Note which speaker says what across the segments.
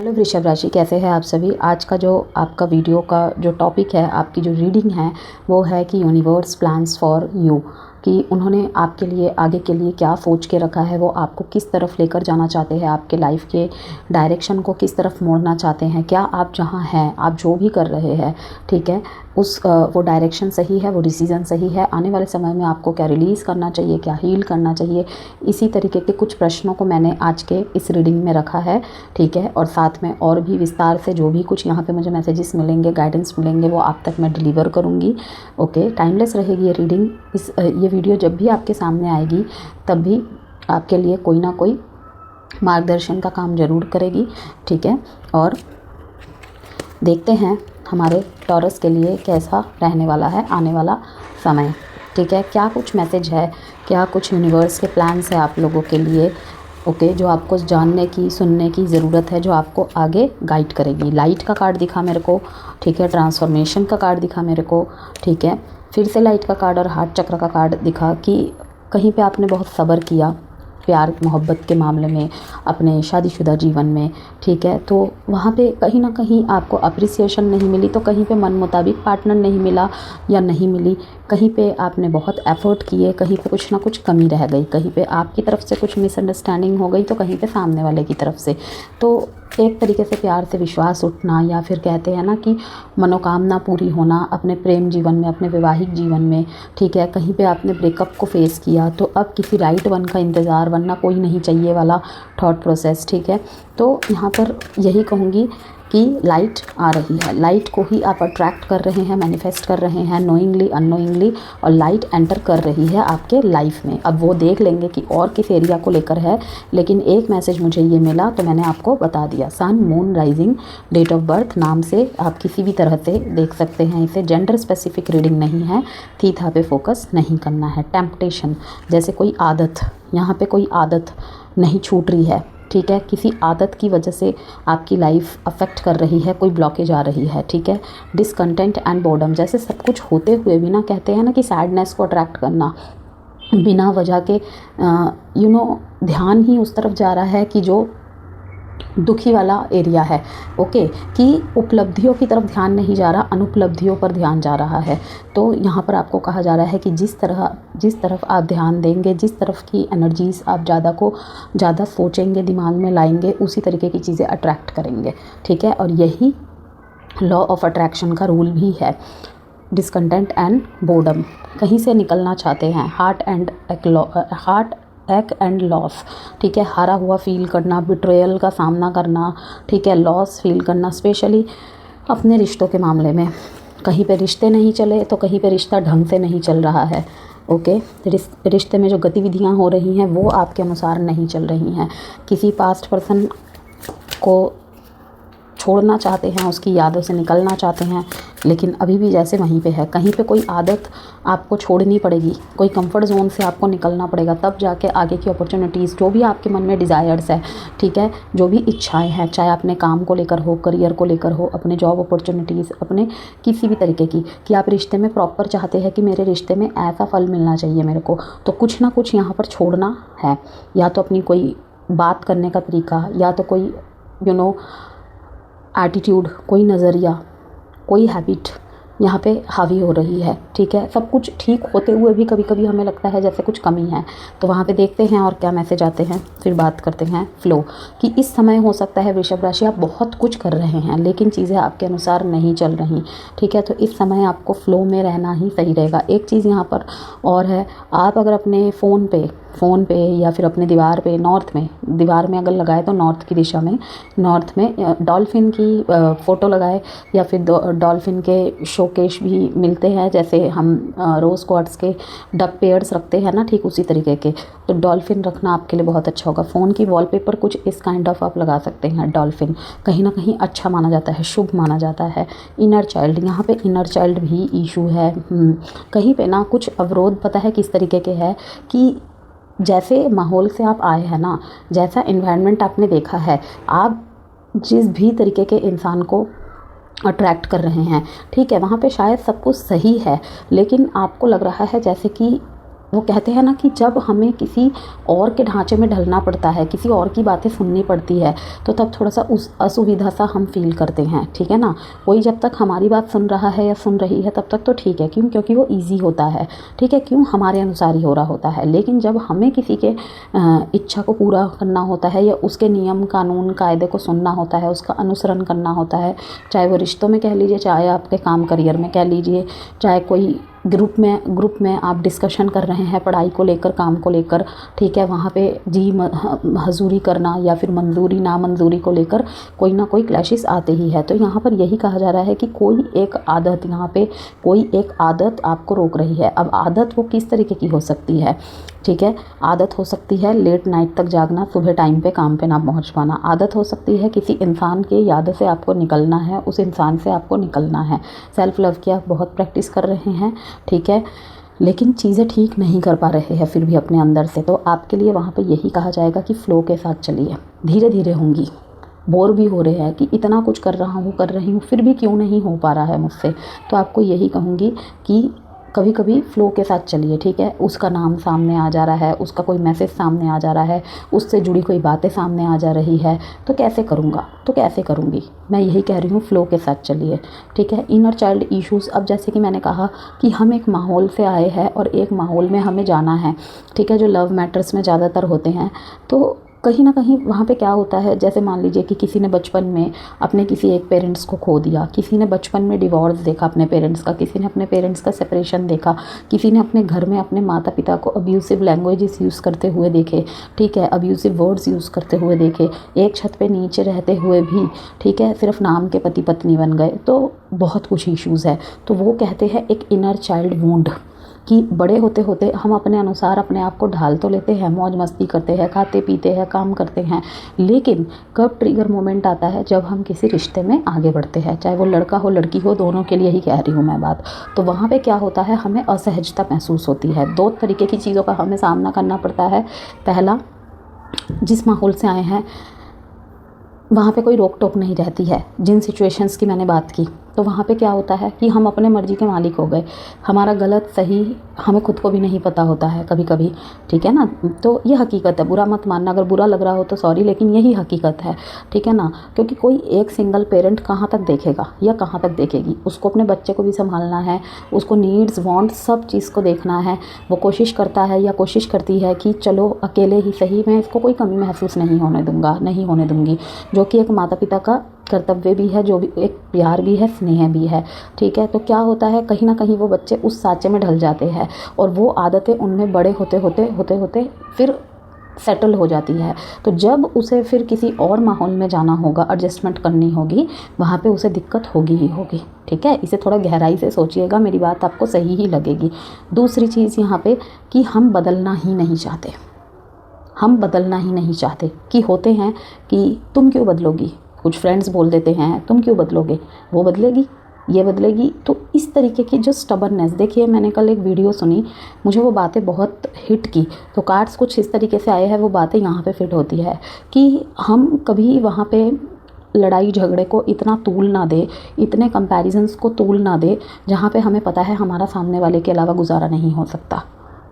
Speaker 1: Hello वृषभ राशि, कैसे हैं आप सभी। आज का जो आपका वीडियो का जो टॉपिक है, आपकी जो रीडिंग है वो है कि यूनिवर्स प्लान्स फॉर यू, कि उन्होंने आपके लिए आगे के लिए क्या सोच के रखा है, वो आपको किस तरफ लेकर जाना चाहते हैं, आपके लाइफ के डायरेक्शन को किस तरफ मोड़ना चाहते हैं। क्या आप जहाँ हैं, आप जो भी कर रहे हैं, ठीक है, वो डायरेक्शन सही है, वो डिसीज़न सही है। आने वाले समय में आपको क्या रिलीज़ करना चाहिए, क्या हील करना चाहिए, इसी तरीके के कुछ प्रश्नों को मैंने आज के इस रीडिंग में रखा है, ठीक है। और साथ में और भी विस्तार से जो भी कुछ यहाँ पे मुझे मैसेजेस मिलेंगे, गाइडेंस मिलेंगे, वो आप तक मैं डिलीवर करूँगी। ओके, टाइमलेस रहेगी ये रीडिंग। ये वीडियो जब भी आपके सामने आएगी तब भी आपके लिए कोई ना कोई मार्गदर्शन का काम ज़रूर करेगी, ठीक है। और देखते हैं हमारे टॉरस के लिए कैसा रहने वाला है आने वाला समय, ठीक है। क्या कुछ मैसेज है, क्या कुछ यूनिवर्स के प्लान्स है आप लोगों के लिए, ओके, जो आपको जानने की, सुनने की ज़रूरत है, जो आपको आगे गाइड करेगी। लाइट का कार्ड दिखा मेरे को, ठीक है। ट्रांसफॉर्मेशन का कार्ड दिखा मेरे को, ठीक है। फिर से लाइट का कार्ड और हार्ट चक्र का कार्ड दिखा कि कहीं पे आपने बहुत सब्र किया प्यार मोहब्बत के मामले में, अपने शादीशुदा जीवन में, ठीक है। तो वहाँ पे कहीं ना कहीं आपको अप्रिसिएशन नहीं मिली, तो कहीं पे मन मुताबिक पार्टनर नहीं मिला या नहीं मिली, कहीं पे आपने बहुत एफर्ट किए, कहीं पे कुछ ना कुछ कमी रह गई, कहीं पे आपकी तरफ से कुछ मिसअंडरस्टैंडिंग हो गई, तो कहीं पे सामने वाले की तरफ से। तो एक तरीके से प्यार से विश्वास उठना, या फिर कहते हैं ना कि मनोकामना पूरी होना अपने प्रेम जीवन में, अपने वैवाहिक जीवन में, ठीक है। कहीं पे आपने ब्रेकअप को फेस किया, तो अब किसी राइट वन का इंतज़ार, वरना कोई नहीं चाहिए वाला थॉट प्रोसेस, ठीक है। तो यहाँ पर यही कहूँगी कि लाइट आ रही है, लाइट को ही आप अट्रैक्ट कर रहे हैं, मैनिफेस्ट कर रहे हैं, नोइंगली अननोइंगली, और लाइट एंटर कर रही है आपके लाइफ में। अब वो देख लेंगे कि और किस एरिया को लेकर है, लेकिन एक मैसेज मुझे ये मिला तो मैंने आपको बता दिया। Sun, moon, rising, date of birth नाम से आप किसी भी तरह से देख सकते हैं इसे। जेंडर स्पेसिफिक रीडिंग नहीं है, थीथा पे फोकस नहीं करना है। टेम्पटेशन, जैसे कोई आदत, यहाँ पे कोई आदत नहीं छूट रही है, ठीक है। किसी आदत की वजह से आपकी लाइफ अफेक्ट कर रही है, कोई ब्लॉकेज आ रही है, ठीक है। डिसकंटेंट एंड बोर्डम, जैसे सब कुछ होते हुए भी ना, कहते हैं ना कि सैडनेस को अट्रैक्ट करना, बिना वजह के ध्यान ही उस तरफ जा रहा है कि जो दुखी वाला एरिया है, ओके, कि उपलब्धियों की तरफ ध्यान नहीं जा रहा, अनुपलब्धियों पर ध्यान जा रहा है। तो यहाँ पर आपको कहा जा रहा है कि जिस तरफ आप ध्यान देंगे, जिस तरफ की एनर्जीज़ आप ज़्यादा सोचेंगे, दिमाग में लाएंगे, उसी तरीके की चीज़ें अट्रैक्ट करेंगे, ठीक है। और यही लॉ ऑफ अट्रैक्शन का रूल भी है। डिसकंटेंट एंड बोर्डम, कहीं से निकलना चाहते हैं, हार्ट एक एंड लॉस, ठीक है। हारा हुआ फील करना, बिट्रेयल का सामना करना, ठीक है, लॉस फील करना, स्पेशली अपने रिश्तों के मामले में। कहीं पे रिश्ते नहीं चले, तो कहीं पे रिश्ता ढंग से नहीं चल रहा है, ओके। रिश्ते में जो गतिविधियां हो रही हैं वो आपके अनुसार नहीं चल रही हैं। किसी पास्ट पर्सन को छोड़ना चाहते हैं, उसकी यादों से निकलना चाहते हैं, लेकिन अभी भी जैसे वहीं पे है। कहीं पे कोई आदत आपको छोड़नी पड़ेगी, कोई कंफर्ट जोन से आपको निकलना पड़ेगा, तब जाके आगे की अपॉर्चुनिटीज़, जो भी आपके मन में डिज़ायर्स है, ठीक है, जो भी इच्छाएं हैं, चाहे अपने काम को लेकर हो, करियर को लेकर हो, अपने जॉब अपॉर्चुनिटीज़, अपने किसी भी तरीके की, कि आप रिश्ते में प्रॉपर चाहते हैं कि मेरे रिश्ते में ऐसा फल मिलना चाहिए मेरे को, तो कुछ ना कुछ यहाँ पर छोड़ना है। या तो अपनी कोई बात करने का तरीका, या तो कोई एटीट्यूड, कोई नज़रिया, कोई हैबिट यहाँ पे हावी हो रही है, ठीक है। सब कुछ ठीक होते हुए भी कभी कभी हमें लगता है जैसे कुछ कमी है। तो वहाँ पे देखते हैं और क्या मैसेज आते हैं, फिर बात करते हैं फ्लो, कि इस समय हो सकता है वृषभ राशि आप बहुत कुछ कर रहे हैं, लेकिन चीज़ें आपके अनुसार नहीं चल रही, ठीक है। तो इस समय आपको फ्लो में रहना ही सही रहेगा। एक चीज़ यहाँ पर और है, आप अगर अपने फ़ोन पे या फिर अपने दीवार में अगर लगाए, तो नॉर्थ की दिशा में, नॉर्थ में डॉल्फिन की फ़ोटो लगाए, या फिर डॉल्फिन के शोकेश भी मिलते हैं, जैसे हम रोज़ क्वार्ट्स के डक पेयर्स रखते हैं ना, ठीक उसी तरीके के। तो डॉल्फिन रखना आपके लिए बहुत अच्छा होगा। फ़ोन की वॉलपेपर कुछ इस काइंड ऑफ आप लगा सकते हैं। डॉल्फिन कहीं ना कहीं अच्छा माना जाता है, शुभ माना जाता है। इनर चाइल्ड, यहाँ पे इनर चाइल्ड भी इशू है। कहीं पे ना कुछ अवरोध, पता है किस तरीके के है, कि जैसे माहौल से आप आए हैं ना, जैसा एनवायरनमेंट आपने देखा है, आप जिस भी तरीके के इंसान को अट्रैक्ट कर रहे हैं, ठीक है, वहाँ पे शायद सब कुछ सही है, लेकिन आपको लग रहा है जैसे कि वो कहते हैं ना कि जब हमें किसी और के ढांचे में ढलना पड़ता है, किसी और की बातें सुननी पड़ती है, तो तब थोड़ा सा उस असुविधा सा हम फील करते हैं, ठीक है ना। कोई जब तक हमारी बात सुन रहा है या सुन रही है तब तक तो ठीक है, क्यों, क्योंकि वो ईजी होता है, ठीक है, क्यों, हमारे अनुसार ही हो रहा होता है। लेकिन जब हमें किसी के इच्छा को पूरा करना होता है या उसके नियम कानून कायदे को सुनना होता है, उसका अनुसरण करना होता है, चाहे वो रिश्तों में कह लीजिए, चाहे आपके काम करियर में कह लीजिए, चाहे कोई ग्रुप में आप डिस्कशन कर रहे हैं पढ़ाई को लेकर, काम को लेकर, ठीक है, वहाँ पे जी हजूरी करना या फिर मंजूरी ना मंजूरी को लेकर कोई ना कोई क्लैशेस आते ही है। तो यहाँ पर यही कहा जा रहा है कि कोई एक आदत, यहाँ पे कोई एक आदत आपको रोक रही है। अब आदत वो किस तरीके की हो सकती है, ठीक है, आदत हो सकती है लेट नाइट तक जागना, सुबह टाइम पे काम पे ना पहुंच पाना। आदत हो सकती है किसी इंसान के याद से आपको निकलना है, उस इंसान से आपको निकलना है। सेल्फ लव की आप बहुत प्रैक्टिस कर रहे हैं, ठीक है, लेकिन चीज़ें ठीक नहीं कर पा रहे हैं फिर भी अपने अंदर से, तो आपके लिए वहाँ पे यही कहा जाएगा कि फ़्लो के साथ चलिए, धीरे धीरे होंगी। बोर भी हो रहे हैं कि इतना कुछ कर रही हूँ फिर भी क्यों नहीं हो पा रहा है मुझसे, तो आपको यही कहूँगी कि कभी कभी फ़्लो के साथ चलिए, ठीक है। उसका नाम सामने आ जा रहा है, उसका कोई मैसेज सामने आ जा रहा है, उससे जुड़ी कोई बातें सामने आ जा रही है, तो कैसे करूँगा, तो कैसे करूँगी, मैं यही कह रही हूँ, फ़्लो के साथ चलिए, ठीक है। इनर चाइल्ड इश्यूज़, अब जैसे कि मैंने कहा कि हम एक माहौल से आए हैं और एक माहौल में हमें जाना है, ठीक है, जो लव मैटर्स में ज़्यादातर होते हैं, तो कहीं ना कहीं वहाँ पे क्या होता है, जैसे मान लीजिए कि किसी ने बचपन में अपने किसी एक पेरेंट्स को खो दिया, किसी ने बचपन में डिवोर्स देखा अपने पेरेंट्स का, किसी ने अपने पेरेंट्स का सेपरेशन देखा, किसी ने अपने घर में अपने माता पिता को अब्यूसिव लैंग्वेजेस यूज़ करते हुए देखे, ठीक है, अब्यूसिव वर्ड्स यूज़ करते हुए देखे, एक छत पे नीचे रहते हुए भी, ठीक है, सिर्फ नाम के पति पत्नी बन गए, तो बहुत कुछ इश्यूज़ है। तो वो कहते हैं एक इनर चाइल्ड वुंड, कि बड़े होते होते हम अपने अनुसार अपने आप को ढाल तो लेते हैं, मौज मस्ती करते हैं, खाते पीते हैं, काम करते हैं, लेकिन कब ट्रिगर मोमेंट आता है, जब हम किसी रिश्ते में आगे बढ़ते हैं, चाहे वो लड़का हो लड़की हो, दोनों के लिए ही कह रही हूँ मैं बात, तो वहाँ पे क्या होता है, हमें असहजता महसूस होती है। दो तरीके की चीज़ों का हमें सामना करना पड़ता है। पहला, जिस माहौल से आए हैं वहाँ पे कोई रोक टोक नहीं रहती है, जिन सिचुएशंस की मैंने बात की, तो वहाँ पे क्या होता है कि हम अपने मर्ज़ी के मालिक हो गए, हमारा गलत सही हमें खुद को भी नहीं पता होता है कभी कभी, ठीक है ना। तो ये हकीकत है, बुरा मत मानना, अगर बुरा लग रहा हो तो सॉरी, लेकिन यही हकीकत है, ठीक है ना। क्योंकि कोई एक सिंगल पेरेंट कहाँ तक देखेगा या कहाँ तक देखेगी, उसको अपने बच्चे को भी संभालना है, उसको नीड्स वांट्स सब चीज़ को देखना है। वो कोशिश करता है या कोशिश करती है कि चलो अकेले ही सही, मैं इसको कोई कमी महसूस नहीं होने दूँगा, नहीं होने दूँगी, जो कि एक माता पिता का कर्तव्य भी है, जो भी एक प्यार भी है, स्नेह भी है, ठीक है। तो क्या होता है, कहीं ना कहीं वो बच्चे उस सांचे में ढल जाते हैं और वो आदतें उनमें बड़े होते होते फिर सेटल हो जाती है। तो जब उसे फिर किसी और माहौल में जाना होगा, एडजस्टमेंट करनी होगी, वहाँ पे उसे दिक्कत होगी ही होगी, ठीक है। इसे थोड़ा गहराई से सोचिएगा, मेरी बात आपको सही ही लगेगी। दूसरी चीज़ यहाँ पे कि हम बदलना ही नहीं चाहते, हम बदलना ही नहीं चाहते, कि होते हैं कि तुम क्यों बदलोगी, कुछ फ्रेंड्स बोल देते हैं तुम क्यों बदलोगे, वो बदलेगी, ये बदलेगी। तो इस तरीके की जो स्टबर्ननेस, देखिए मैंने कल एक वीडियो सुनी, मुझे वो बातें बहुत हिट की, तो कार्ड्स कुछ इस तरीके से आए हैं, वो बातें यहाँ पे फिट होती है कि हम कभी वहाँ पे लड़ाई झगड़े को इतना तूल ना दे, इतने कंपैरिजंस को तूल ना दे, जहाँ पे हमें पता है हमारा सामने वाले के अलावा गुजारा नहीं हो सकता,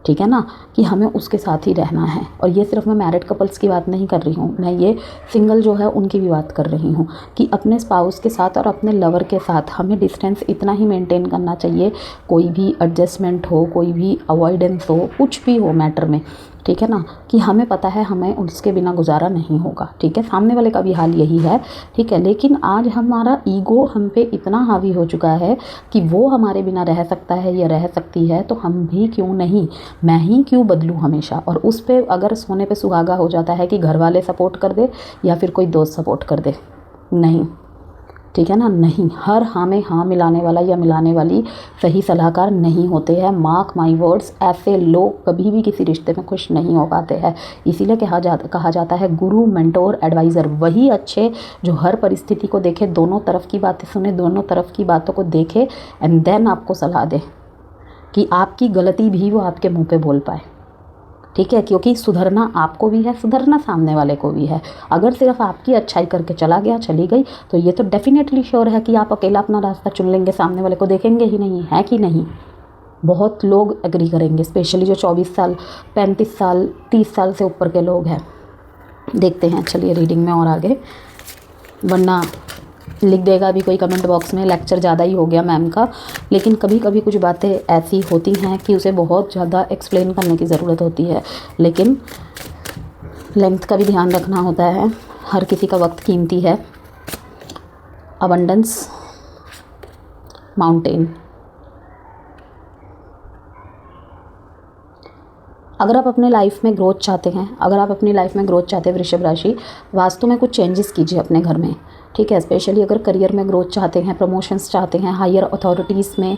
Speaker 1: ठीक है ना, कि हमें उसके साथ ही रहना है। और ये सिर्फ मैं मैरिड कपल्स की बात नहीं कर रही हूँ, मैं ये सिंगल जो है उनकी भी बात कर रही हूँ, कि अपने स्पाउस के साथ और अपने लवर के साथ हमें डिस्टेंस इतना ही मेंटेन करना चाहिए, कोई भी एडजस्टमेंट हो, कोई भी अवॉइडेंस हो, कुछ भी हो मैटर में, ठीक है ना, कि हमें पता है हमें उसके बिना गुजारा नहीं होगा, ठीक है। सामने वाले का भी हाल यही है, ठीक है। लेकिन आज हमारा ईगो हम पे इतना हावी हो चुका है कि वो हमारे बिना रह सकता है या रह सकती है, तो हम भी क्यों नहीं, मैं ही क्यों बदलूं हमेशा। और उस पे अगर सोने पे सुहागा हो जाता है कि घर वाले सपोर्ट कर दे या फिर कोई दोस्त सपोर्ट कर दे, नहीं, ठीक है ना, नहीं, हर हाँ में हाँ मिलाने वाला या मिलाने वाली सही सलाहकार नहीं होते हैं। मार्क माई वर्ड्स, ऐसे लोग कभी भी किसी रिश्ते में खुश नहीं हो पाते हैं। इसीलिए कहा जाता है गुरु, मेंटोर, एडवाइज़र वही अच्छे जो हर परिस्थिति को देखे, दोनों तरफ की बातें सुने, दोनों तरफ की बातों को देखे एंड देन आपको सलाह दे, कि आपकी गलती भी वो आपके मुँह पे बोल पाए, ठीक है। क्योंकि सुधरना आपको भी है, सुधरना सामने वाले को भी है। अगर सिर्फ आपकी अच्छाई करके चला गया, चली गई, तो ये तो डेफिनेटली श्योर है कि आप अकेला अपना रास्ता चुन लेंगे, सामने वाले को देखेंगे ही नहीं, है कि नहीं। बहुत लोग एग्री करेंगे, स्पेशली जो 24 साल 35 साल 30 साल से ऊपर के लोग हैं। देखते हैं, चलिए रीडिंग में और आगे, वरना लिख देगा अभी कोई कमेंट बॉक्स में लेक्चर ज़्यादा ही हो गया मैम का। लेकिन कभी कभी कुछ बातें ऐसी होती हैं कि उसे बहुत ज़्यादा एक्सप्लेन करने की ज़रूरत होती है, लेकिन लेंथ का भी ध्यान रखना होता है, हर किसी का वक्त कीमती है। Abundance, mountain. अगर आप अपने लाइफ में ग्रोथ चाहते हैं, वृषभ राशि, वास्तु में कुछ चेंजेस कीजिए अपने घर में, ठीक है। स्पेशली अगर करियर में ग्रोथ चाहते हैं, प्रमोशंस चाहते हैं, हायर अथॉरिटीज़ में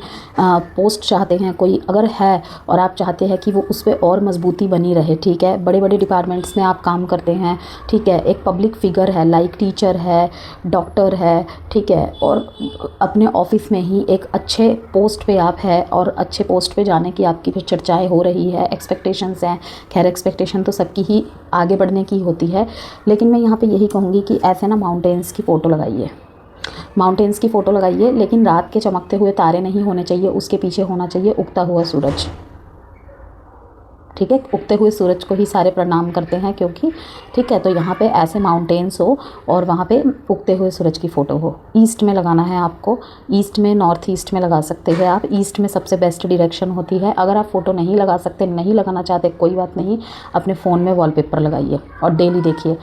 Speaker 1: पोस्ट चाहते हैं कोई अगर है, और आप चाहते हैं कि वो उस पर और मजबूती बनी रहे, ठीक है। बड़े बड़े डिपार्टमेंट्स में आप काम करते हैं, ठीक है, एक पब्लिक फिगर है, लाइक टीचर है, डॉक्टर है, ठीक है, और अपने ऑफिस में ही एक अच्छे पोस्ट पे आप है और अच्छे पोस्ट पे जाने की आपकी फिर चर्चाएँ हो रही है, एक्सपेक्टेशंस हैं। खैर एक्सपेक्टेशन तो सबकी ही आगे बढ़ने की होती है, लेकिन मैं यहाँ पे यही कहूँगी कि ऐसे ना माउंटेन्स की फ़ोटो लगाइए, लेकिन रात के चमकते हुए तारे नहीं होने चाहिए, उसके पीछे होना चाहिए उगता हुआ सूरज, ठीक है। उगते हुए सूरज को ही सारे प्रणाम करते हैं, क्योंकि ठीक है, तो यहाँ पे ऐसे माउंटेन्स हो और वहाँ पे उगते हुए सूरज की फ़ोटो हो। ईस्ट में लगाना है आपको, ईस्ट में, नॉर्थ ईस्ट में लगा सकते हैं आप। ईस्ट में सबसे बेस्ट डायरेक्शन होती है। अगर आप फ़ोटो नहीं लगा सकते, नहीं लगाना चाहते, कोई बात नहीं, अपने फ़ोन में वॉलपेपर लगाइए और डेली देखिए,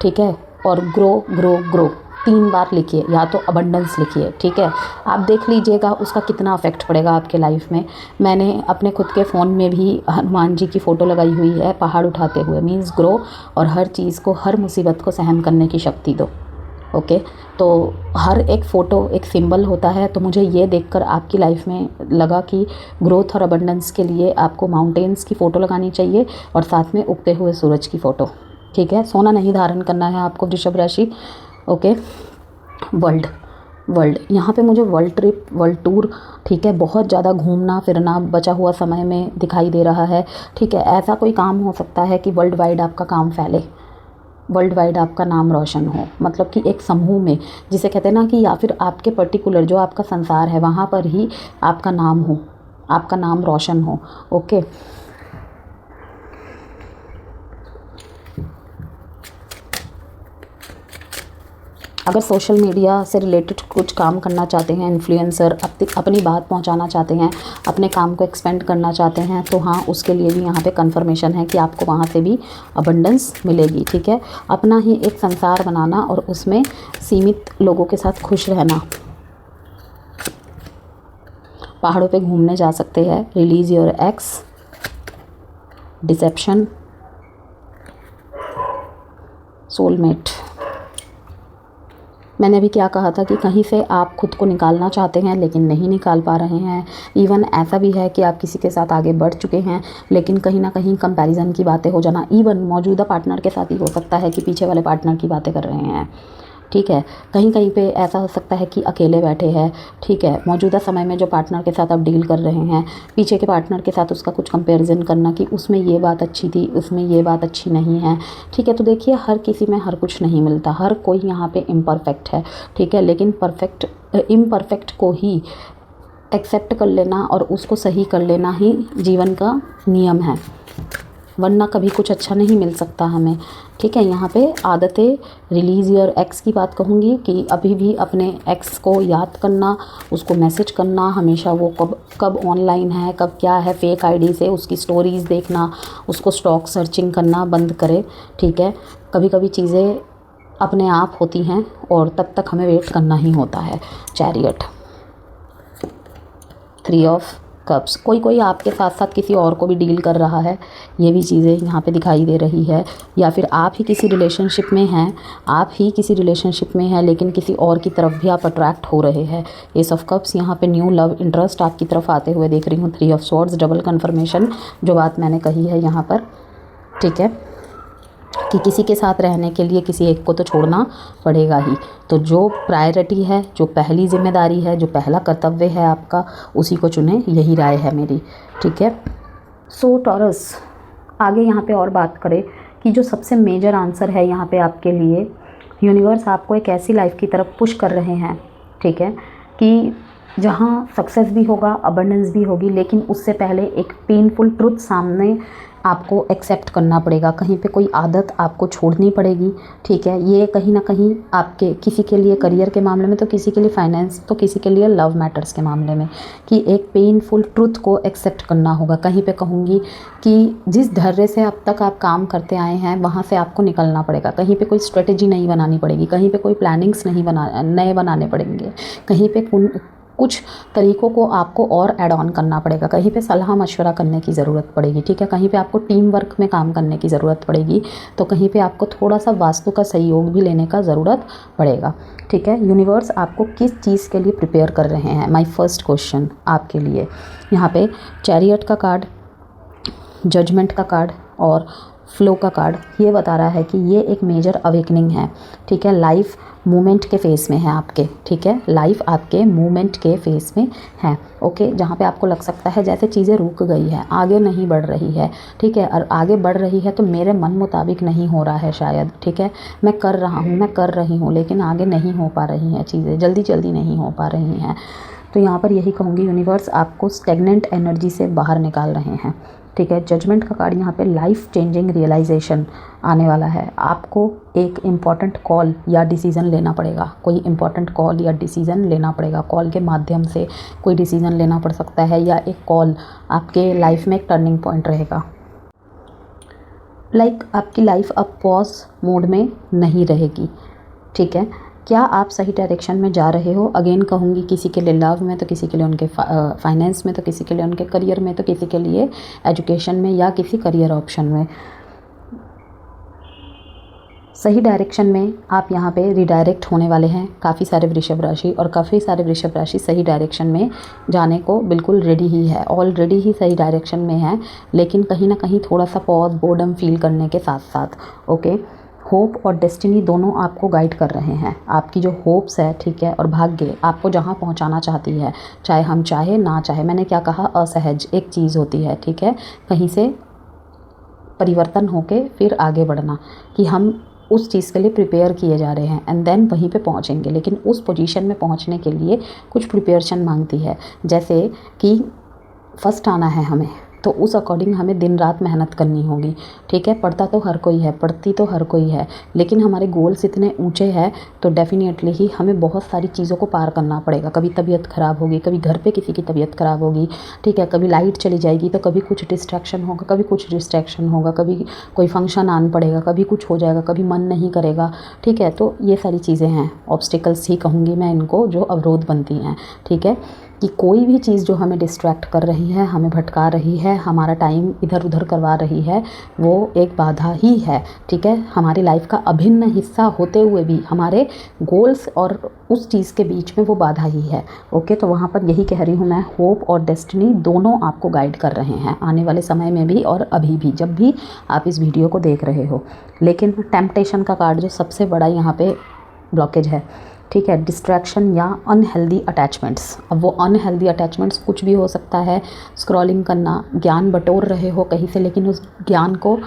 Speaker 1: ठीक है। और ग्रो ग्रो ग्रो 3 बार लिखिए, या तो अबंडेंस लिखिए, ठीक है। आप देख लीजिएगा उसका कितना इफेक्ट पड़ेगा आपके लाइफ में। मैंने अपने खुद के फ़ोन में भी हनुमान जी की फ़ोटो लगाई हुई है, पहाड़ उठाते हुए, मीन्स ग्रो, और हर चीज़ को, हर मुसीबत को सहन करने की शक्ति दो, ओके। तो हर एक फ़ोटो एक सिंबल होता है। तो मुझे ये देखकर आपकी लाइफ में लगा कि ग्रोथ और अबंडेंस के लिए आपको माउंटेन्स की फ़ोटो लगानी चाहिए और साथ में उगते हुए सूरज की फ़ोटो, ठीक है। सोना नहीं धारण करना है आपको वृषभ राशि, ओके। वर्ल्ड यहाँ पे मुझे वर्ल्ड ट्रिप, वर्ल्ड टूर, ठीक है, बहुत ज़्यादा घूमना फिरना बचा हुआ समय में दिखाई दे रहा है, ठीक है। ऐसा कोई काम हो सकता है कि वर्ल्ड वाइड आपका काम फैले, वर्ल्ड वाइड आपका नाम रोशन हो, मतलब कि एक समूह में, जिसे कहते हैं ना कि, या फिर आपके पर्टिकुलर जो आपका संसार है वहाँ पर ही आपका नाम हो, आपका नाम रोशन हो, ओके। अगर सोशल मीडिया से रिलेटेड कुछ काम करना चाहते हैं, इन्फ्लुएंसर, अपनी बात पहुंचाना चाहते हैं, अपने काम को एक्सपेंड करना चाहते हैं, तो हाँ, उसके लिए भी यहाँ पे कंफर्मेशन है कि आपको वहाँ से भी अबंडेंस मिलेगी, ठीक है। अपना ही एक संसार बनाना और उसमें सीमित लोगों के साथ खुश रहना। पहाड़ों पे घूमने जा सकते हैं, release your ex, deception, soulmate. मैंने अभी क्या कहा था कि कहीं से आप खुद को निकालना चाहते हैं लेकिन नहीं निकाल पा रहे हैं। इवन ऐसा भी है कि आप किसी के साथ आगे बढ़ चुके हैं, लेकिन कहीं ना कहीं कंपैरिजन की बातें हो जाना, इवन मौजूदा पार्टनर के साथ ही हो सकता है कि पीछे वाले पार्टनर की बातें कर रहे हैं, ठीक है। कहीं कहीं पे ऐसा हो सकता है कि अकेले बैठे हैं, ठीक है। मौजूदा समय में जो पार्टनर के साथ आप डील कर रहे हैं, पीछे के पार्टनर के साथ उसका कुछ कंपैरिजन करना कि उसमें ये बात अच्छी थी, उसमें ये बात अच्छी नहीं है, ठीक है। तो देखिए, हर किसी में हर कुछ नहीं मिलता, हर कोई यहाँ पे इम्परफेक्ट है, ठीक है। लेकिन इम्परफेक्ट को ही एक्सेप्ट कर लेना और उसको सही कर लेना ही जीवन का नियम है, वरना कभी कुछ अच्छा नहीं मिल सकता हमें, ठीक है। यहाँ पे आदतें, रिलीज़ योर एक्स की बात कहूँगी कि अभी भी अपने एक्स को याद करना, उसको मैसेज करना हमेशा, वो कब ऑनलाइन है, कब क्या है, फेक आईडी से उसकी स्टोरीज़ देखना, उसको स्टॉक सर्चिंग करना बंद करे, ठीक है। कभी कभी चीज़ें अपने आप होती हैं और तब तक हमें वेट करना ही होता है। चैरियट, 3 ऑफ कप्स, कोई आपके साथ साथ किसी और को भी डील कर रहा है, ये भी चीज़ें यहाँ पे दिखाई दे रही है। या फिर आप ही किसी रिलेशनशिप में हैं, लेकिन किसी और की तरफ भी आप अट्रैक्ट हो रहे हैं। एस ऑफ कप्स, यहाँ पे न्यू लव इंटरेस्ट आपकी तरफ आते हुए देख रही हूँ। 3 ऑफ स्वॉर्ड्स, डबल कन्फर्मेशन, जो बात मैंने कही है यहाँ पर, ठीक है, कि किसी के साथ रहने के लिए किसी एक को तो छोड़ना पड़ेगा ही। तो जो प्रायोरिटी है, जो पहली जिम्मेदारी है, जो पहला कर्तव्य है आपका, उसी को चुने, यही राय है मेरी, ठीक है। सो टॉरस, आगे यहाँ पे और बात करें कि जो सबसे मेजर आंसर है यहाँ पे आपके लिए, यूनिवर्स आपको एक ऐसी लाइफ की तरफ पुश कर रहे हैं, ठीक है, कि जहाँ सक्सेस भी होगा, अबंडेंस भी होगी, लेकिन उससे पहले एक पेनफुल ट्रुथ सामने आपको एक्सेप्ट करना पड़ेगा। कहीं पे कोई आदत आपको छोड़नी पड़ेगी, ठीक है। ये कहीं ना कहीं आपके किसी के लिए करियर के मामले में, तो किसी के लिए फाइनेंस, तो किसी के लिए लव मैटर्स के मामले में, कि एक पेनफुल ट्रुथ को एक्सेप्ट करना होगा। कहीं पे कहूँगी कि जिस धैर्य से अब तक आप काम करते आए हैं वहाँ से आपको निकलना पड़ेगा। कहीं पे कोई स्ट्रेटेजी नहीं बनानी पड़ेगी, कहीं पे कोई प्लानिंग्स नहीं नए बनाने पड़ेंगे, कहीं पे कुछ तरीक़ों को आपको और ऐड ऑन करना पड़ेगा, कहीं पे सलाह मशवरा करने की ज़रूरत पड़ेगी, ठीक है। कहीं पे आपको टीम वर्क में काम करने की ज़रूरत पड़ेगी, तो कहीं पे आपको थोड़ा सा वास्तु का सहयोग भी लेने का ज़रूरत पड़ेगा, ठीक है। यूनिवर्स आपको किस चीज़ के लिए प्रिपेयर कर रहे हैं, माय फर्स्ट क्वेश्चन आपके लिए। यहाँ पे चैरियट का कार्ड, जजमेंट का कार्ड और फ्लो का कार्ड ये बता रहा है कि ये एक मेजर अवेकनिंग है, ठीक है। लाइफ मूवमेंट के फेस में है आपके, ठीक है। लाइफ आपके मूवमेंट के फेस में है, ओके। जहाँ पे आपको लग सकता है जैसे चीज़ें रुक गई है, आगे नहीं बढ़ रही है, ठीक है। और आगे बढ़ रही है तो मेरे मन मुताबिक नहीं हो रहा है शायद, ठीक है। मैं कर रहा हूँ, मैं कर रही हूँ, लेकिन आगे नहीं हो पा रही हैं चीज़ें, जल्दी जल्दी नहीं हो पा रही हैं। तो यहाँ पर यही कहूँगी, यूनिवर्स आपको स्टेगनेंट एनर्जी से बाहर निकाल रहे हैं, ठीक है। जजमेंट का कार्ड यहाँ पे लाइफ चेंजिंग रियलाइजेशन आने वाला है। आपको एक इम्पॉर्टेंट कॉल या डिसीज़न लेना पड़ेगा, कोई इम्पॉर्टेंट कॉल या डिसीज़न लेना पड़ेगा। कॉल के माध्यम से कोई डिसीज़न लेना पड़ सकता है, या एक कॉल आपके लाइफ में एक टर्निंग पॉइंट रहेगा। आपकी लाइफ अब पॉज मोड में नहीं रहेगी, ठीक है। क्या आप सही डायरेक्शन में जा रहे हो? अगेन कहूँगी, किसी के लिए लव में, तो किसी के लिए उनके फाइनेंस में, तो किसी के लिए उनके करियर में, तो किसी के लिए एजुकेशन में या किसी करियर ऑप्शन में। सही डायरेक्शन में आप यहाँ पे रिडायरेक्ट होने वाले हैं। काफ़ी सारे वृषभ राशि और काफ़ी सारे वृषभ राशि सही डायरेक्शन में जाने को बिल्कुल रेडी ही है, ऑलरेडी ही सही डायरेक्शन में है, लेकिन कहीं ना कहीं थोड़ा सा पॉज, बोर्डम फील करने के साथ साथ, ओके। होप और डेस्टिनी दोनों आपको गाइड कर रहे हैं। आपकी जो होप्स है, ठीक है, और भाग्य आपको जहाँ पहुँचाना चाहती है, चाहे हम चाहे ना चाहे। मैंने क्या कहा, असहज एक चीज़ होती है, ठीक है। कहीं से परिवर्तन होके फिर आगे बढ़ना, कि हम उस चीज़ के लिए प्रिपेयर किए जा रहे हैं एंड देन वहीं पे पहुँचेंगे, लेकिन उस पोजीशन में पहुँचने के लिए कुछ प्रिपरेशन मांगती है। जैसे कि फर्स्ट आना है हमें, तो उस अकॉर्डिंग हमें दिन रात मेहनत करनी होगी, ठीक है। पढ़ता तो हर कोई है, पढ़ती तो हर कोई है, लेकिन हमारे गोल्स इतने ऊंचे हैं तो डेफिनेटली ही हमें बहुत सारी चीज़ों को पार करना पड़ेगा। कभी तबीयत ख़राब होगी, कभी घर पे किसी की तबीयत ख़राब होगी, ठीक है। कभी लाइट चली जाएगी तो कभी कुछ डिस्ट्रैक्शन होगा, कभी कुछ डिस्ट्रैक्शन होगा, कभी कोई फंक्शन आन पड़ेगा, कभी कुछ हो जाएगा, कभी मन नहीं करेगा, ठीक है। तो ये सारी चीज़ें हैं, ऑब्स्टिकल्स ही कहूँगी मैं इनको, जो अवरोध बनती हैं, ठीक है। कि कोई भी चीज़ जो हमें डिस्ट्रैक्ट कर रही है, हमें भटका रही है, हमारा टाइम इधर उधर करवा रही है, वो एक बाधा ही है, ठीक है। हमारी लाइफ का अभिन्न हिस्सा होते हुए भी हमारे गोल्स और उस चीज़ के बीच में वो बाधा ही है, ओके। तो वहाँ पर यही कह रही हूँ मैं, होप और डेस्टिनी दोनों आपको गाइड कर रहे हैं आने वाले समय में भी और अभी भी, जब भी आप इस वीडियो को देख रहे हो। लेकिन टेम्पटेशन का कार्ड जो सबसे बड़ा यहाँ पे ब्लॉकेज है, ठीक है, डिस्ट्रैक्शन या अनहेल्दी अटैचमेंट्स। अब वो अनहेल्दी अटैचमेंट्स कुछ भी हो सकता है, स्क्रॉलिंग करना, ज्ञान बटोर रहे हो कहीं से, लेकिन उस ज्ञान को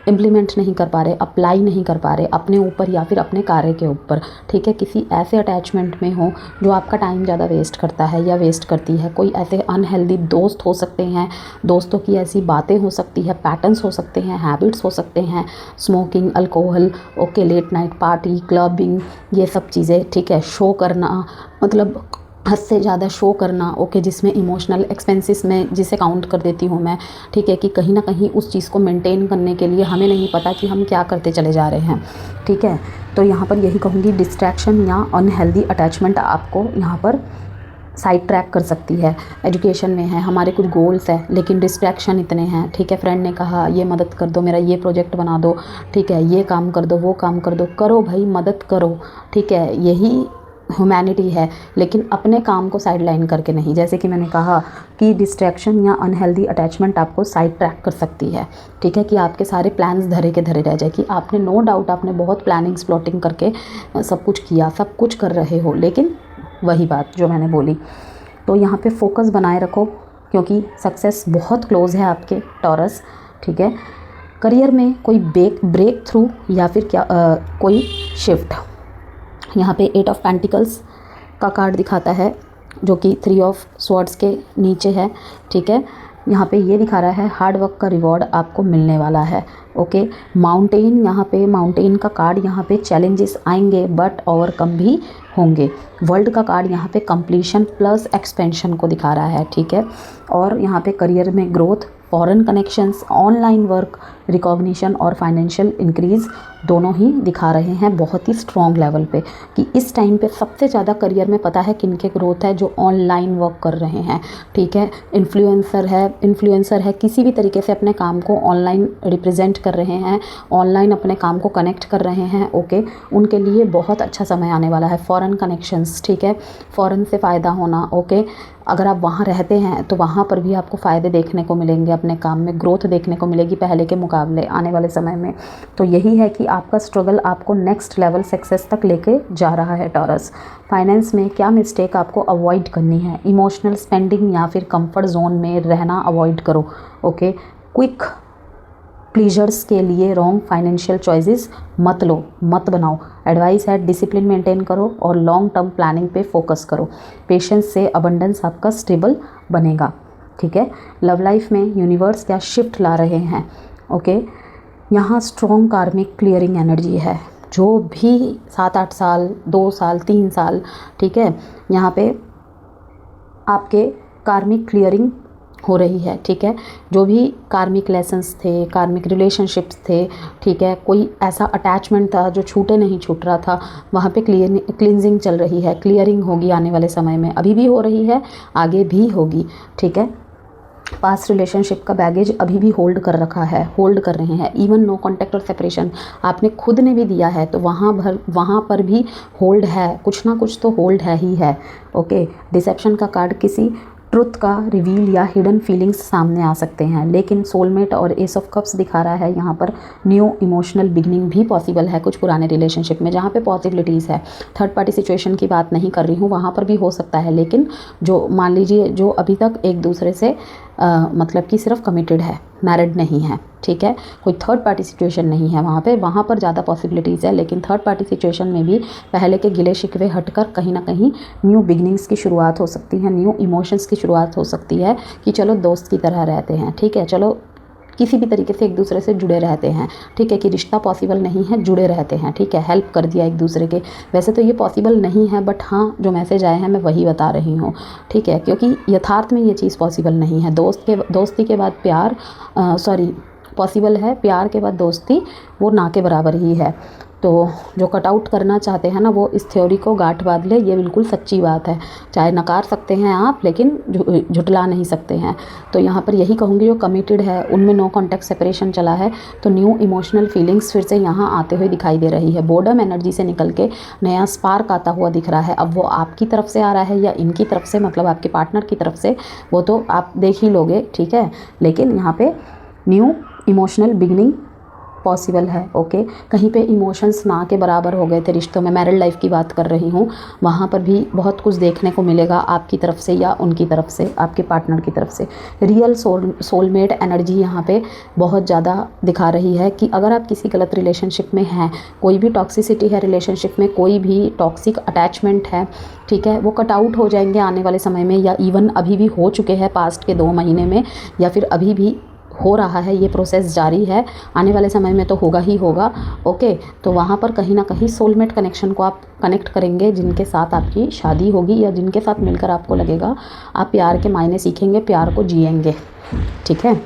Speaker 1: इम्प्लीमेंट नहीं कर पा रहे, अप्लाई नहीं कर पा रहे अपने ऊपर या फिर अपने कार्य के ऊपर, ठीक है। किसी ऐसे अटैचमेंट में हो जो आपका टाइम ज़्यादा वेस्ट करता है या वेस्ट करती है। कोई ऐसे अनहेल्दी दोस्त हो सकते हैं, दोस्तों की ऐसी बातें हो सकती है, पैटर्न्स हो सकते हैं, हैबिट्स हो सकते हैं, smoking, alcohol, okay, late night party, clubbing, ये सब चीज़ें, ठीक है। शो करना, मतलब हद से ज़्यादा शो करना, ओके, जिसमें इमोशनल एक्सपेंसेस में जिसे काउंट कर देती हूँ मैं, ठीक है। कि कहीं ना कहीं उस चीज़ को मेंटेन करने के लिए हमें नहीं पता कि हम क्या करते चले जा रहे हैं, ठीक है। तो यहाँ पर यही कहूँगी, डिस्ट्रैक्शन या अनहेल्दी अटैचमेंट आपको यहाँ पर साइड ट्रैक कर सकती है। एजुकेशन में है, हमारे कुछ गोल्स हैं लेकिन डिस्ट्रैक्शन इतने हैं, ठीक है। फ्रेंड ने कहा ये मदद कर दो, मेरा ये प्रोजेक्ट बना दो, ठीक है, ये काम कर दो, वो काम कर दो, करो भाई, मदद करो, ठीक है। यही ह्यूमैनिटी है, लेकिन अपने काम को साइड लाइन करके नहीं। जैसे कि मैंने कहा कि डिस्ट्रैक्शन या अनहेल्दी अटैचमेंट आपको साइड ट्रैक कर सकती है, ठीक है। कि आपके सारे प्लान्स धरे के धरे रह जाए, कि आपने नो डाउट आपने बहुत प्लानिंग्स प्लॉटिंग करके सब कुछ किया, सब कुछ कर रहे हो, लेकिन वही बात जो मैंने बोली। तो यहाँ पे फोकस बनाए रखो, क्योंकि सक्सेस बहुत क्लोज है आपके टॉरस, ठीक है। करियर में कोई ब्रेक थ्रू या फिर क्या कोई शिफ्ट। यहाँ पे 8 ऑफ पेंटिकल्स का कार्ड दिखाता है जो कि 3 ऑफ स्वॉर्ड्स के नीचे है, ठीक है। यहाँ पे ये दिखा रहा है हार्ड वर्क का रिवॉर्ड आपको मिलने वाला है, ओके। माउंटेन, यहाँ पे माउंटेन का कार्ड, यहाँ पे चैलेंजेस आएंगे बट ओवरकम भी होंगे। वर्ल्ड का कार्ड यहाँ पे कंप्लीशन प्लस एक्सपेंशन को दिखा रहा है, ठीक है। और यहाँ पे करियर में growth, foreign connections, online work, recognition और फाइनेंशियल इंक्रीज़ दोनों ही दिखा रहे हैं बहुत ही स्ट्रॉन्ग लेवल पे, कि इस टाइम पे सबसे ज़्यादा करियर में पता है किनके ग्रोथ है, जो ऑनलाइन वर्क कर रहे हैं, ठीक है। इन्फ्लुएंसर है, किसी भी तरीके से अपने काम को ऑनलाइन रिप्रेजेंट कर रहे हैं, ऑनलाइन अपने काम को कनेक्ट कर रहे हैं, ओके। उनके लिए बहुत अच्छा समय आने वाला है। फॉरेन कनेक्शंस, ठीक है, फ़ॉरेन से फ़ायदा होना, ओके। अगर आप वहाँ रहते हैं तो वहाँ पर भी आपको फ़ायदे देखने को मिलेंगे, अपने काम में ग्रोथ देखने को मिलेगी पहले के मुकाबले आने वाले समय में। तो यही है कि आपका स्ट्रगल आपको नेक्स्ट लेवल सक्सेस तक लेके जा रहा है टॉरस। फाइनेंस में क्या मिस्टेक आपको अवॉइड करनी है, इमोशनल स्पेंडिंग या फिर कंफर्ट जोन में रहना अवॉइड करो, ओके। क्विक प्लीजर्स के लिए रॉन्ग फाइनेंशियल चॉइसेस मत लो, मत बनाओ। एडवाइस है डिसिप्लिन मेंटेन करो और लॉन्ग टर्म प्लानिंग पे फोकस करो। पेशेंस से अबंडेंस आपका स्टेबल बनेगा, ठीक है। लव लाइफ में यूनिवर्स क्या शिफ्ट ला रहे हैं, ओके। यहाँ स्ट्रॉन्ग कार्मिक क्लियरिंग एनर्जी है, जो भी 7-8 साल, 2 साल, 3 साल, ठीक है, यहाँ पे आपके कार्मिक क्लियरिंग हो रही है, ठीक है। जो भी कार्मिक लेसन्स थे, कार्मिक रिलेशनशिप्स थे, ठीक है, कोई ऐसा अटैचमेंट था जो नहीं छूट रहा था, वहाँ पे क्लींजिंग चल रही है, क्लियरिंग होगी आने वाले समय में, अभी भी हो रही है, आगे भी होगी, ठीक है। पास्ट रिलेशनशिप का बैगेज अभी भी होल्ड कर रखा है, होल्ड कर रहे हैं। इवन नो कॉन्टैक्ट और सेपरेशन आपने खुद ने भी दिया है तो वहाँ पर भी होल्ड है, कुछ ना कुछ तो होल्ड है ही है, ओके। डिसेप्शन का कार्ड, किसी ट्रुथ का रिवील या हिडन फीलिंग्स सामने आ सकते हैं, लेकिन सोलमेट और एस ऑफ कप्स दिखा रहा है यहाँ पर न्यू इमोशनल बिगनिंग भी पॉसिबल है कुछ पुराने रिलेशनशिप में, जहाँ पे पॉसिबिलिटीज़ है। थर्ड पार्टी सिचुएशन की बात नहीं कर रही हूँ, वहाँ पर भी हो सकता है, लेकिन जो मान लीजिए जो अभी तक एक दूसरे से मतलब कि सिर्फ कमिटेड है, मैरिड नहीं है, ठीक है, कोई थर्ड पार्टी सिचुएशन नहीं है वहाँ पर ज़्यादा पॉसिबिलिटीज़ है। लेकिन थर्ड पार्टी सिचुएशन में भी पहले के गिले शिकवे हटकर कहीं ना कहीं न्यू बिगनिंग्स की शुरुआत हो सकती है, न्यू इमोशंस की शुरुआत हो सकती है, कि चलो दोस्त की तरह रहते हैं, ठीक है, चलो किसी भी तरीके से एक दूसरे से जुड़े रहते हैं, ठीक है, कि रिश्ता पॉसिबल नहीं है, जुड़े रहते हैं, ठीक है, हेल्प कर दिया एक दूसरे के। वैसे तो ये पॉसिबल नहीं है, बट हाँ जो मैसेज आए हैं मैं वही बता रही हूँ, ठीक है, क्योंकि यथार्थ में ये चीज़ पॉसिबल नहीं है। दोस्ती के बाद प्यार, पॉसिबल है, प्यार के बाद दोस्ती वो ना के बराबर ही है। तो जो कट आउट करना चाहते हैं ना, वो इस थ्योरी को गांठ बांध ले, ये बिल्कुल सच्ची बात है। चाहे नकार सकते हैं आप, लेकिन झुटला नहीं सकते हैं। तो यहाँ पर यही कहूँगी, जो कमिटेड है उनमें नो कॉन्टैक्ट सेपरेशन चला है, तो न्यू इमोशनल फीलिंग्स फिर से यहाँ आते हुए दिखाई दे रही है। बोर्डम एनर्जी से निकल के नया स्पार्क आता हुआ दिख रहा है। अब वो आपकी तरफ से आ रहा है या इनकी तरफ से, मतलब आपके पार्टनर की तरफ से, वो तो आप देख ही लोगे, ठीक है, लेकिन यहाँ पे न्यू इमोशनल बिगनिंग पॉसिबल है, ओके। कहीं पे इमोशंस ना के बराबर हो गए थे रिश्तों में, मैरिड लाइफ की बात कर रही हूँ, वहाँ पर भी बहुत कुछ देखने को मिलेगा आपकी तरफ से या उनकी तरफ से, आपके पार्टनर की तरफ से। रियल सोलमेट एनर्जी यहाँ पे बहुत ज़्यादा दिखा रही है कि अगर आप किसी गलत रिलेशनशिप में हैं, कोई भी टॉक्सिसिटी है रिलेशनशिप में, कोई भी टॉक्सिक अटैचमेंट है, ठीक है, वो कट आउट हो जाएंगे आने वाले समय में, या इवन अभी भी हो चुके हैं पास्ट के 2 महीने में, या फिर अभी भी हो रहा है, ये प्रोसेस जारी है, आने वाले समय में तो होगा ही होगा, ओके। तो वहाँ पर कहीं ना कहीं सोलमेट कनेक्शन को आप कनेक्ट करेंगे, जिनके साथ आपकी शादी होगी या जिनके साथ मिलकर आपको लगेगा आप प्यार के मायने सीखेंगे, प्यार को जिएंगे, ठीक है।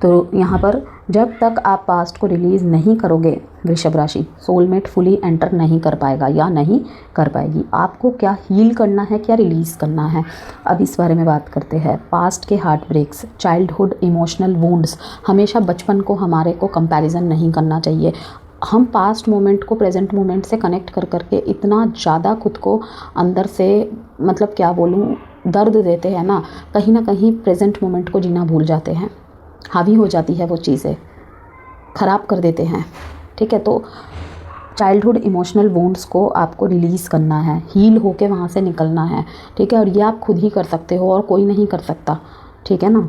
Speaker 1: तो यहाँ पर जब तक आप पास्ट को रिलीज़ नहीं करोगे वृषभ राशि, सोलमेट फुली एंटर नहीं कर पाएगा या नहीं कर पाएगी। आपको क्या हील करना है, क्या रिलीज़ करना है, अब इस बारे में बात करते हैं। पास्ट के heartbreaks, childhood emotional wounds, हमेशा बचपन को हमारे को कंपैरिजन नहीं करना चाहिए। हम पास्ट मोमेंट को प्रेजेंट मोमेंट से कनेक्ट कर करके इतना ज़्यादा खुद को अंदर से, मतलब क्या बोलूँ, दर्द देते हैं ना कहीं प्रेजेंट मोमेंट को जीना भूल जाते हैं, हावी हो जाती है वो चीज़ें, ख़राब कर देते हैं, ठीक है। तो चाइल्डहुड इमोशनल वुंड्स को आपको रिलीज़ करना है, हील होके वहाँ से निकलना है, ठीक है, और ये आप खुद ही कर सकते हो और कोई नहीं कर सकता, ठीक है ना।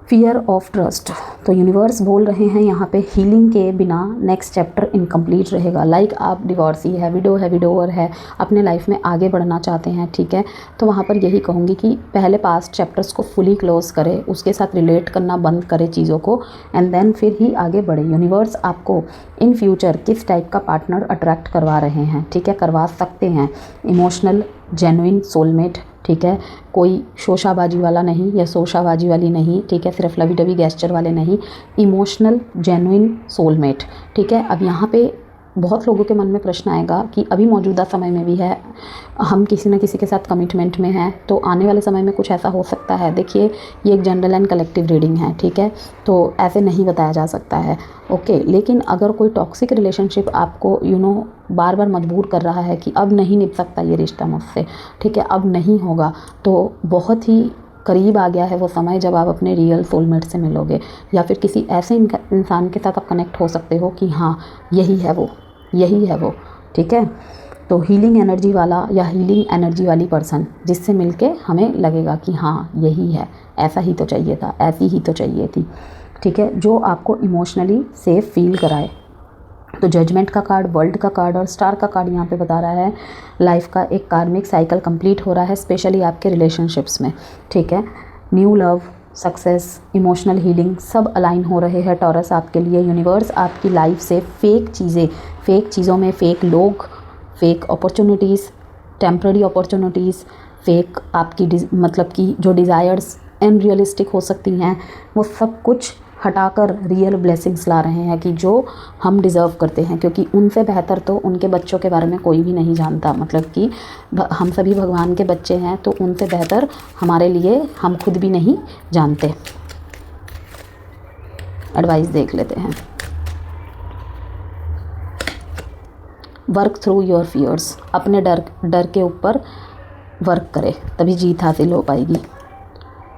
Speaker 1: Fear of trust. तो यूनिवर्स बोल रहे हैं यहाँ पे हीलिंग के बिना नेक्स्ट चैप्टर इनकम्प्लीट रहेगा। लाइक आप डिवोर्सी है, विडोवर है, अपने लाइफ में आगे बढ़ना चाहते हैं, ठीक है, तो वहाँ पर यही कहूँगी कि पहले पास्ट चैप्टर्स को फुली क्लोज करें, उसके साथ रिलेट करना बंद करें चीज़ों को, एंड देन फिर ही आगे बढ़े। यूनिवर्स आपको इन फ्यूचर किस टाइप का पार्टनर अट्रैक्ट करवा रहे हैं, ठीक है, करवा सकते हैं। इमोशनल जेन्युइन सोलमेट, ठीक है, कोई शोशाबाजी वाला नहीं या शोशाबाजी वाली नहीं, ठीक है, सिर्फ लवी डवी गेस्चर वाले नहीं, इमोशनल जेन्युइन सोलमेट, ठीक है। अब यहाँ पे बहुत लोगों के मन में प्रश्न आएगा कि अभी मौजूदा समय में भी है, हम किसी न किसी के साथ कमिटमेंट में हैं, तो आने वाले समय में कुछ ऐसा हो सकता है। देखिए, ये एक जनरल एंड कलेक्टिव रीडिंग है, ठीक है, तो ऐसे नहीं बताया जा सकता है, ओके। लेकिन अगर कोई टॉक्सिक रिलेशनशिप आपको बार बार मजबूर कर रहा है कि अब नहीं निभ सकता ये रिश्ता मुझसे, ठीक है, अब नहीं होगा, तो बहुत ही करीब आ गया है वो समय जब आप अपने रियल सोलमेट से मिलोगे, या फिर किसी ऐसे इंसान के साथ आप कनेक्ट हो सकते हो कि हाँ यही है वो, ठीक है। तो हीलिंग एनर्जी वाला या हीलिंग एनर्जी वाली पर्सन जिससे मिलके हमें लगेगा कि हाँ यही है, ऐसा ही तो चाहिए था, ऐसी ही तो चाहिए थी, ठीक है, जो आपको इमोशनली सेफ फील कराए। तो जजमेंट का कार्ड, वर्ल्ड का कार्ड और स्टार का कार्ड यहाँ पे बता रहा है लाइफ का एक कार्मिक साइकिल कंप्लीट हो रहा है, स्पेशली आपके रिलेशनशिप्स में, ठीक है। New love, success, emotional healing सब अलाइन हो रहे हैं टॉरस आपके लिए। यूनिवर्स आपकी लाइफ से फेक चीज़ों में फेक लोग, fake opportunities, temporary opportunities, fake आपकी मतलब कि जो डिज़ायर्स अनरियलिस्टिक हो सकती हैं, वो सब कुछ हटाकर रियल ब्लेसिंग्स ला रहे हैं कि जो हम डिज़र्व करते हैं, क्योंकि उनसे बेहतर तो उनके बच्चों के बारे में कोई भी नहीं जानता। मतलब कि हम सभी भगवान के बच्चे हैं, तो उनसे बेहतर हमारे लिए हम खुद भी नहीं जानते। एडवाइस देख लेते हैं। वर्क थ्रू योर फियर्स, अपने डर के ऊपर वर्क करें, तभी जीत हासिल हो पाएगी।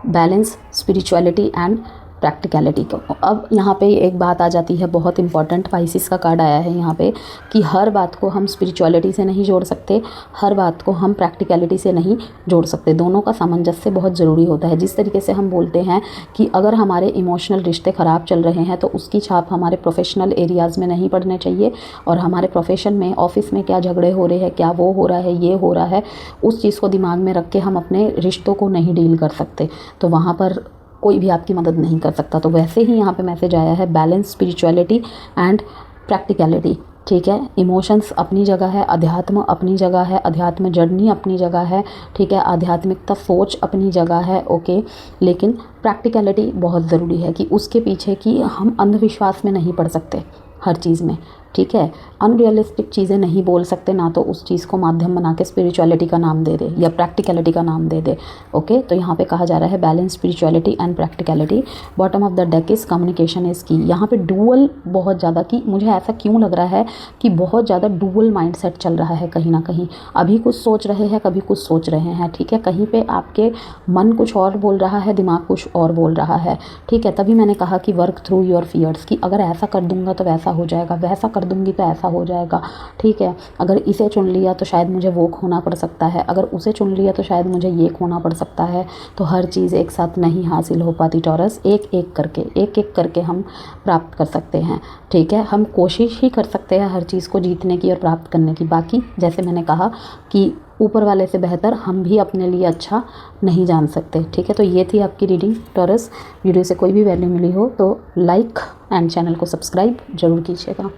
Speaker 1: बैलेंस स्पिरिचुअलिटी एंड प्रैक्टिकलिटी को। अब यहाँ पे एक बात आ जाती है बहुत इंपॉर्टेंट, स्पाइसिस का कार्ड आया है यहाँ पे, कि हर बात को हम स्पिरिचुअलिटी से नहीं जोड़ सकते, हर बात को हम प्रैक्टिकलिटी से नहीं जोड़ सकते। दोनों का सामंजस्य बहुत ज़रूरी होता है। जिस तरीके से हम बोलते हैं कि अगर हमारे इमोशनल रिश्ते ख़राब चल रहे हैं तो उसकी छाप हमारे प्रोफेशनल एरियाज़ में नहीं पड़ने चाहिए, और हमारे प्रोफेशन में, ऑफिस में क्या झगड़े हो रहे हैं, क्या वो हो रहा है, ये हो रहा है, उस चीज़ को दिमाग में रख के हम अपने रिश्तों को नहीं डील कर सकते, तो वहाँ पर कोई भी आपकी मदद नहीं कर सकता। तो वैसे ही यहाँ पे मैसेज आया है, बैलेंस स्पिरिचुअलिटी एंड प्रैक्टिकलिटी, ठीक है। इमोशंस अपनी जगह है, अध्यात्म अपनी जगह है, अध्यात्म जर्नी अपनी जगह है, ठीक है, आध्यात्मिकता सोच अपनी जगह है, ओके। लेकिन प्रैक्टिकलिटी बहुत ज़रूरी है कि उसके पीछे कि हम अंधविश्वास में नहीं पड़ सकते हर चीज़ में, ठीक है। अनरियलिस्टिक चीज़ें नहीं बोल सकते, ना तो उस चीज़ को माध्यम बना के स्पिरिचुअलिटी का नाम दे दे या प्रैक्टिकलिटी का नाम दे दे, ओके। तो यहाँ पे कहा जा रहा है balance spirituality and practicality. Bottom of the deck is communication is की। यहाँ पे डुअल बहुत ज़्यादा, कि मुझे ऐसा क्यों लग रहा है कि बहुत ज़्यादा डुअल माइंडसेट चल रहा है कहीं ना कहीं। अभी कुछ सोच रहे हैं, कभी कुछ सोच रहे हैं, ठीक है। कहीं पे आपके मन कुछ और बोल रहा है, दिमाग कुछ और बोल रहा है, ठीक है। तभी मैंने कहा कि वर्क थ्रू योर फियर्स, कि अगर ऐसा कर दूंगा तो वैसा हो जाएगा, वैसा कर दूंगी तो ऐसा हो जाएगा, ठीक है। अगर इसे चुन लिया तो शायद मुझे वो खोना पड़ सकता है, अगर उसे चुन लिया तो शायद मुझे ये खोना पड़ सकता है। तो हर चीज़ एक साथ नहीं हासिल हो पाती टॉरस, एक एक करके हम प्राप्त कर सकते हैं, ठीक है। हम कोशिश ही कर सकते हैं हर चीज़ को जीतने की और प्राप्त करने की। बाकी जैसे मैंने कहा कि ऊपर वाले से बेहतर हम भी अपने लिए अच्छा नहीं जान सकते, ठीक है। तो ये थी आपकी रीडिंग टॉरस। वीडियो से कोई भी वैल्यू मिली हो तो लाइक एंड चैनल को सब्सक्राइब ज़रूर कीजिएगा।